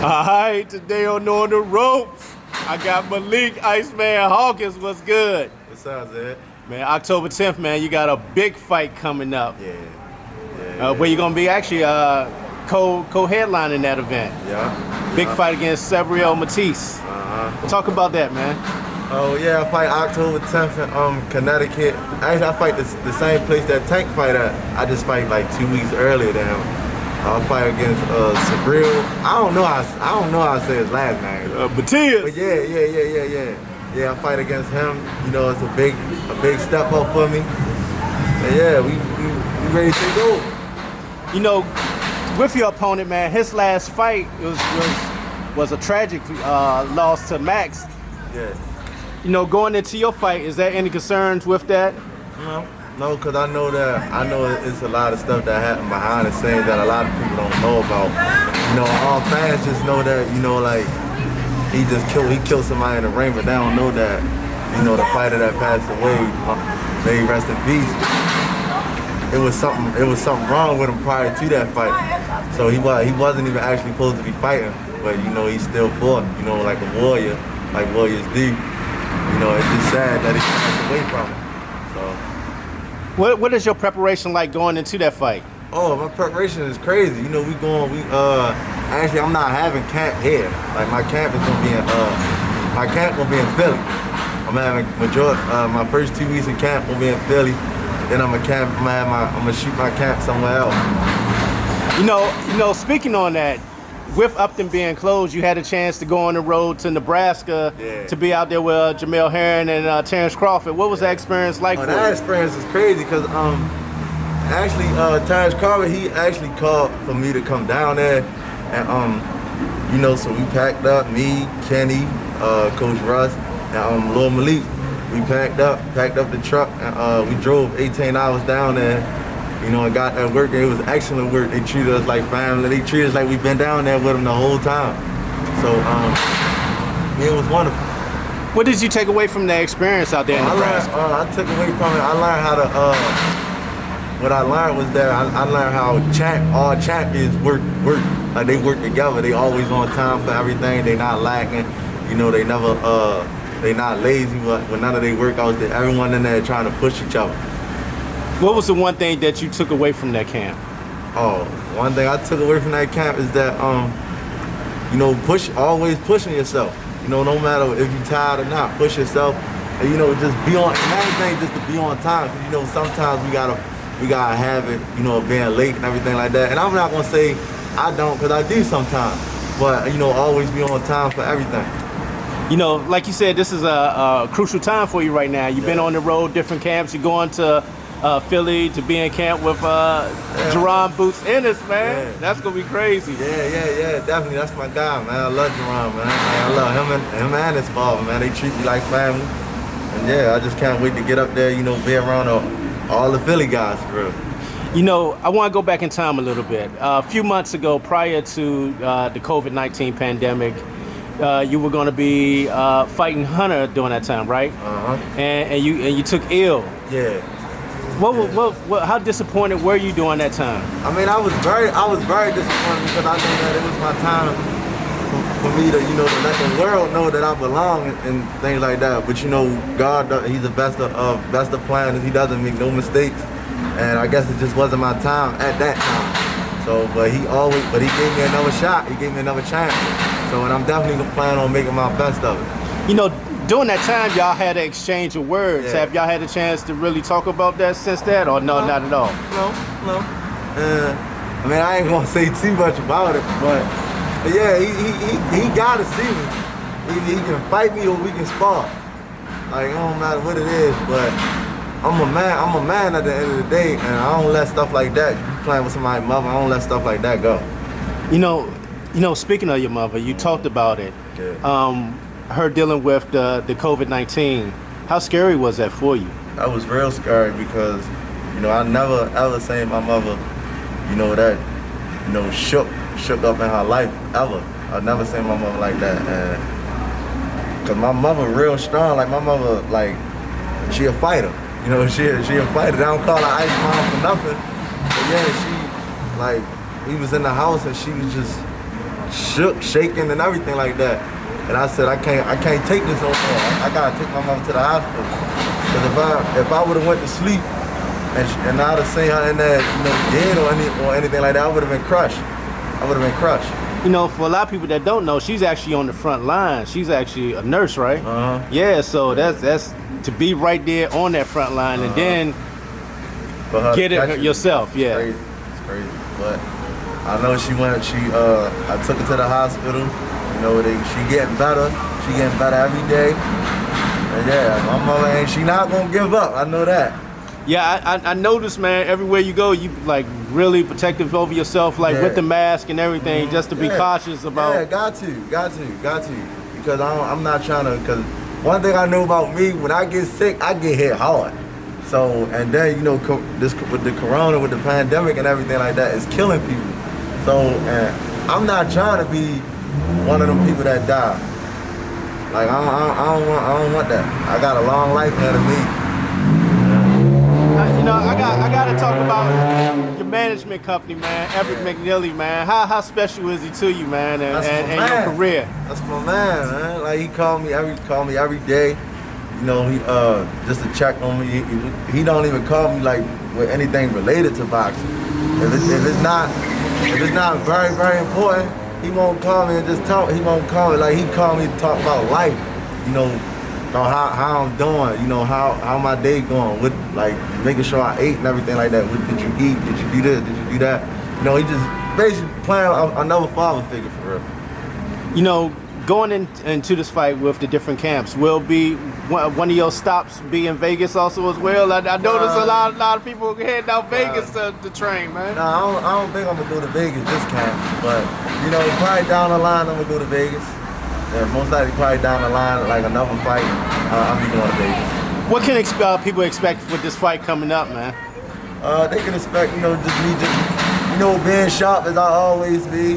Alright, today on the ropes, I got Malik, Iceman, Hawkins. What's good? What's up, Zed? Man, October 10th, man, you got a big fight coming up. Yeah. Where you gonna be actually co-headlining that event. Yeah. Big fight against Subriel, Matias. Talk about that, man. Oh yeah, I fight October 10th in Connecticut. Actually, I fight the same place that Tank fight at. I just fight like 2 weeks earlier than him. I'll fight against Subriel. I don't know how to say his last name. Matias. But yeah. I fight against him. You know, it's a big step up for me. And yeah, we ready to go. You know, with your opponent, man, his last fight was a tragic loss to Max. Yeah. You know, going into your fight, is there any concerns with that? No, because I know it's a lot of stuff that happened behind the scenes that a lot of people don't know about. You know, all fans just know that, you know, like, he killed somebody in the ring, but they don't know that, you know, the fighter that passed away, may he rest in peace. It was something wrong with him prior to that fight. So he wasn't even actually supposed to be fighting, but you know, he still fought, you know, like a warrior, like warriors do. You know, it's just sad that he passed away from it. So What is your preparation like going into that fight? oh, my preparation is crazy. You know, actually I'm not having camp here. Like my camp gonna be in Philly. I'm having my first 2 weeks in camp will be in Philly. Then I'm gonna shoot my camp somewhere else. You know, speaking on that, with Upton being closed, you had a chance to go on the road to Nebraska to be out there with Jamel Herring and Terrence Crawford. What was that experience like for you? That experience is crazy because actually Terrence Crawford, he actually called for me to come down there, and you know, so we packed up, me, Kenny, Coach Russ, and Lil Malik. We packed up the truck, and we drove 18 hours down there. You know, and got at work. It was excellent work. They treated us like family. They treated us like we've been down there with them the whole time. So, yeah, it was wonderful. What did you take away from that experience out there in Nebraska? I took away from it. I learned how to. What I learned was that I learned how all champions work. Like they work together. They always on time for everything. They not lacking. You know, they never. They not lazy. When none of they workouts, everyone in there trying to push each other. What was the one thing that you took away from that camp? Oh, one thing I took away from that camp is that, you know, always pushing yourself. You know, no matter if you're tired or not, push yourself. And, you know, just be on. Main thing, just to be on time. Cause, you know, sometimes we gotta have it. You know, being late and everything like that. And I'm not gonna say I don't, cause I do sometimes. But you know, always be on time for everything. You know, like you said, this is a crucial time for you right now. You've been on the road, different camps. You're going to Philly to be in camp with Jerron Boots Ennis, man. Yeah. That's gonna be crazy. Yeah, definitely. That's my guy, man. I love Jerron, man. I love him and his father, man. They treat me like family. And yeah, I just can't wait to get up there, you know, be around all the Philly guys, for real. You know, I want to go back in time a little bit. A few months ago, prior to the COVID-19 pandemic, you were going to be fighting Hunter during that time, right? And you took ill. Yeah. How disappointed were you during that time? I mean, I was very disappointed because I knew that it was my time for me to, you know, to let the world know that I belong and things like that. But you know, God, He's the best of planners. He doesn't make no mistakes, and I guess it just wasn't my time at that time. So, but He gave me another shot. He gave me another chance. So, and I'm definitely planning on making my best of it. You know, during that time, y'all had an exchange of words. Yeah. Have y'all had a chance to really talk about that since that, or no, not at all? No. I mean, I ain't gonna say too much about it, but yeah, he gotta see me. He can fight me or we can spar. Like, it don't matter what it is, but I'm a man at the end of the day, and I don't let stuff like that. You playing with somebody's mother, I don't let stuff like that go. You know, speaking of your mother, you talked about it. Yeah. Her dealing with the COVID-19. How scary was that for you? That was real scary because, you know, I never ever seen my mother, you know, that, you know, shook up in her life ever. I never seen my mother like that, and cause my mother real strong. Like my mother, like she a fighter. You know, she a fighter. They don't call her Iceman for nothing. But yeah, she, like, we was in the house and she was just shook, shaking, and everything like that. And I said, I can't take this no more. I gotta take my mom to the hospital. Because if I would have went to sleep and I'd have seen her in there, dead or anything like that, I would have been crushed. For a lot of people that don't know, she's actually on the front line. She's actually a nurse, right? Yeah, so that's to be right there on that front line and then get it yourself. Yeah. It's crazy. But I know I took her to the hospital. She getting better. She getting better every day. And yeah, my mother she not gonna give up. I know that. Yeah, I noticed, man, everywhere you go, you like really protective over yourself, like with the mask and everything, just to be cautious about. Yeah, got to. Because I'm not trying to, because one thing I know about me, when I get sick, I get hit hard. So, and then, this with the corona, with the pandemic and everything like that, it's killing people. So, and I'm not trying to be one of them people that die. Like, I don't want that. I got a long life ahead of me. I gotta talk about your management company, man, Everett McNeely, man. How special is he to you, man, and your career? That's my man. Like he call me every day. He just to check on me. He don't even call me like with anything related to boxing. If it's not very, very important, he won't call me and just talk. He won't call me like he call me to talk about life. How I'm doing, how my day going, with like making sure I ate and everything like that. What did you eat? Did you do this? Did you do that? He just basically playing another father figure for real. Going into this fight with the different camps will be one of your stops be in Vegas also as well. I noticed a lot of people heading out Vegas to train, man. No, I don't think I'm gonna go to Vegas this camp, but probably down the line I'm gonna go to Vegas. Yeah, most likely probably down the line, like another fight, I'll be going to Vegas. What can people expect with this fight coming up, man? They can expect, just me being sharp as I always be.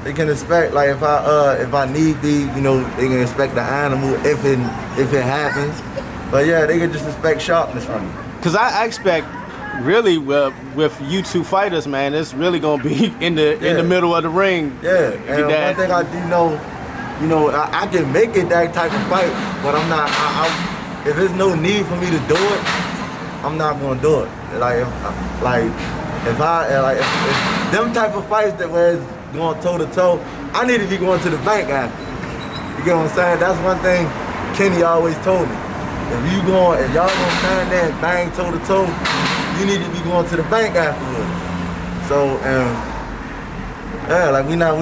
They can expect, like if I need be, they can expect the animal if it happens. But yeah, they can just expect sharpness from me. Cause I expect really with you two fighters, man, it's really gonna be in the middle of the ring. Yeah, and one thing I do know. I can make it that type of fight, but I'm not. If there's no need for me to do it, I'm not gonna do it. If them type of fights that where it's going toe to toe, I need to be going to the bank after. You get what I'm saying? That's one thing Kenny always told me. If y'all gonna stand there and bang toe to toe, you need to be going to the bank afterwards. So we not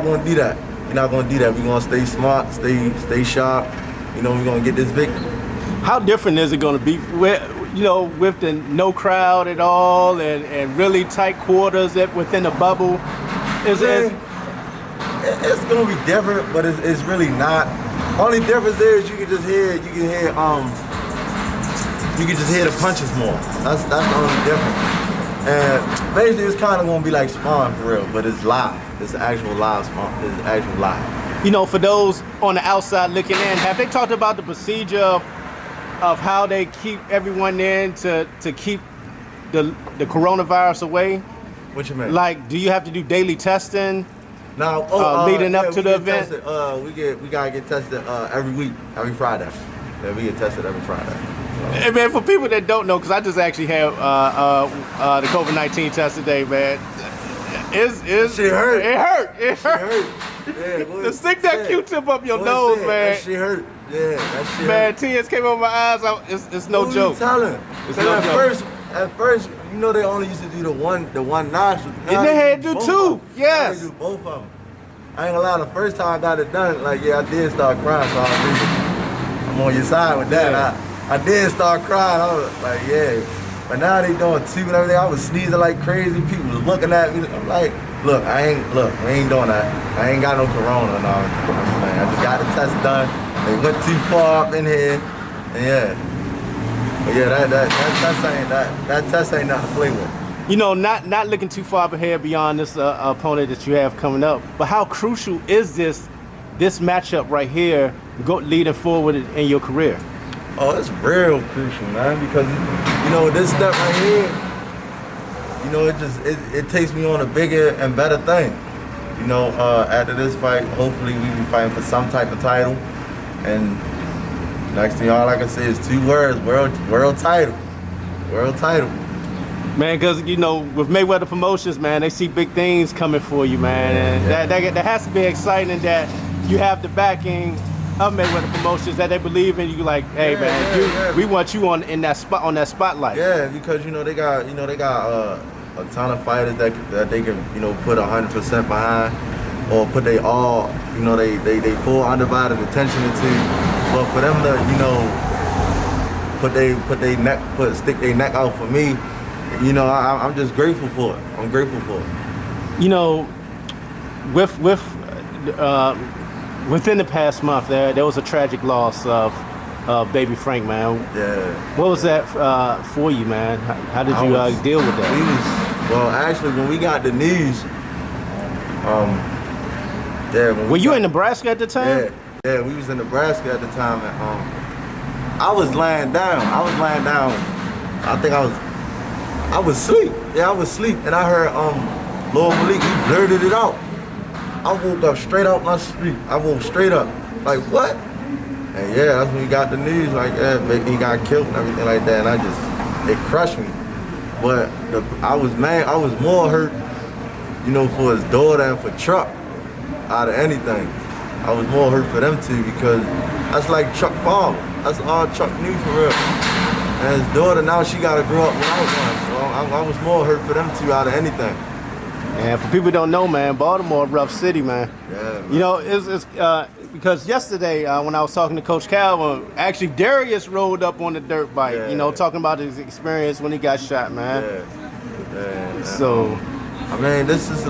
gonna do that. We're not gonna do that. We're gonna stay smart, stay sharp. We're gonna get this victory. How different is it gonna be with the no crowd at all and really tight quarters within a bubble? It's gonna be different, but it's really not. Only difference is you can just hear the punches more. That's the only difference. And basically, it's kind of gonna be like sparring for real, but it's live. It's actual live sparring. It's actual live. For those on the outside looking in, have they talked about the procedure of how they keep everyone in to keep the coronavirus away? What you mean? Like, do you have to do daily testing? No, leading up to the event. We gotta get tested every week, every Friday. Yeah, we get tested every Friday. Hey man, for people that don't know, because I just actually had the COVID-19 test today, man. Shit hurt. It hurt. Yeah, to stick that Q-tip up your nose, man. That shit hurt. Yeah, that shit man, hurt. tears came over my eyes. It's no joke. Who you telling? It's no joke. At first, they only used to do the one nostril. And they had to do two. Yes. They do both of them. I ain't gonna lie, the first time I got it done, I did start crying, so I'm on your side with that. Yeah. I did start crying. I was like, yeah. But now they doing two and everything. I was sneezing like crazy. People was looking at me. I'm like, look, we ain't doing that. I ain't got no corona and all. I just got the test done. They went too far up in here. And yeah. But yeah, that test ain't nothing to play with. Not looking too far ahead beyond this opponent that you have coming up. But how crucial is this matchup right here leading forward in your career? Oh, it's real crucial, man, because this step right here, it takes me on a bigger and better thing. you know, after this fight, hopefully we be fighting for some type of title. And next thing, all I can say is 2 words: world title, world title. Man, because, you know, with Mayweather Promotions, man, they see big things coming for you, man. And that has to be exciting that you have the backing of Mayweather Promotions, that they believe in you. Like, hey, man, we want you on that spotlight. Yeah, because, you know, they got a ton of fighters that they can, you know, put 100% behind, or put they all, you know, they full undivided attention into. But for them to, you know, stick their neck out for me, you know, I'm just grateful for it. I'm grateful for it. You know, within the past month, there was a tragic loss of Babyfrank, man. Yeah. What was that for you, man? How did you deal with that? Well, actually, when we got the news, Were you in Nebraska at the time? Yeah, we was in Nebraska at the time, and I was laying down. I think I was asleep. Yeah, I was asleep, and I heard Lord Malik, he blurted it out. I woke up straight out my sleep. I woke straight up, like, what? And yeah, that's when we got the news, like, yeah, he got killed and everything like that, and it crushed me. But I was more hurt, you know, for his daughter and for Chuck, out of anything. I was more hurt for them two, because that's like Chuck father. That's all Chuck knew for real. And his daughter, now she got to grow up without one. So I was more hurt for them two out of anything. And for people who don't know, man, Baltimore, a rough city, man. Yeah, man. You know, it's because yesterday when I was talking to Coach Calvin, actually Darius rolled up on the dirt bike, you know, talking about his experience when he got shot, man. Yeah. So, I mean, this is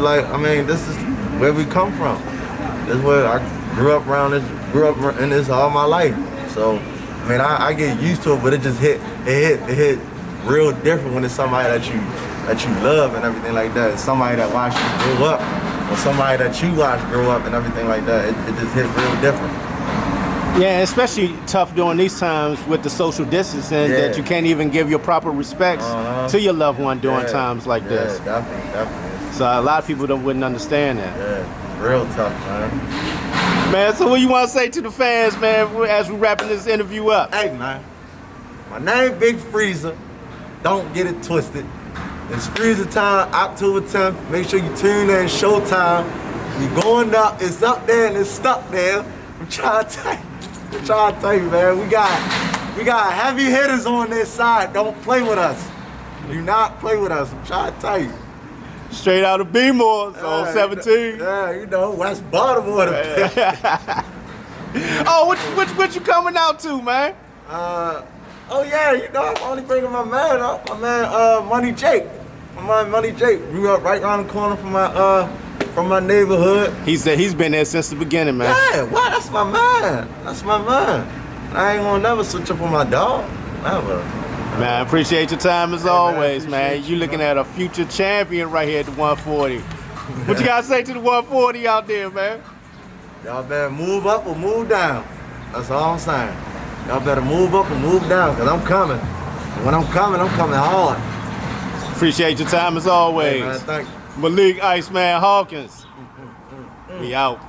where we come from. This is where I grew up in this all my life. So, I mean, I get used to it, but it just hit real different when it's somebody that you love and everything like that. It's somebody that watched you grow up, or somebody that you watched grow up and everything like that. It just hit real different. Yeah, especially tough during these times with the social distancing, that you can't even give your proper respects to your loved one during times like this. Definitely. So a lot of people wouldn't understand that. Yeah, real tough, man. Man, so what you want to say to the fans, man, as we're wrapping this interview up? Hey, man, my name Big Freezer. Don't get it twisted. It's Freezer time, October 10th. Make sure you tune in, Showtime. We going up, it's up there and it's stuck there. I'm trying to tell you, man, we got heavy hitters on this side. Don't play with us. Do not play with us. I'm trying to tell you. Straight out of B-Moore, so 17. Yeah, you know, West Baltimore. Oh, what you coming out to, man? Oh yeah, you know, I'm only bringing my man up. My man, Money Jake. My man, Money Jake. Grew up right around the corner from my neighborhood. He said he's been there since the beginning, man. Yeah, what? That's my man. That's my man. I ain't gonna never switch up on my dog. Never. Man, I appreciate your time as always, man. You looking at a future champion right here at the 140. What you gotta say to the 140 out there, man? Y'all better move up or move down. That's all I'm saying. Y'all better move up or move down, because I'm coming. And when I'm coming hard. Appreciate your time as always. Hey, man, thank you. Malik, Iceman, Hawkins. We out.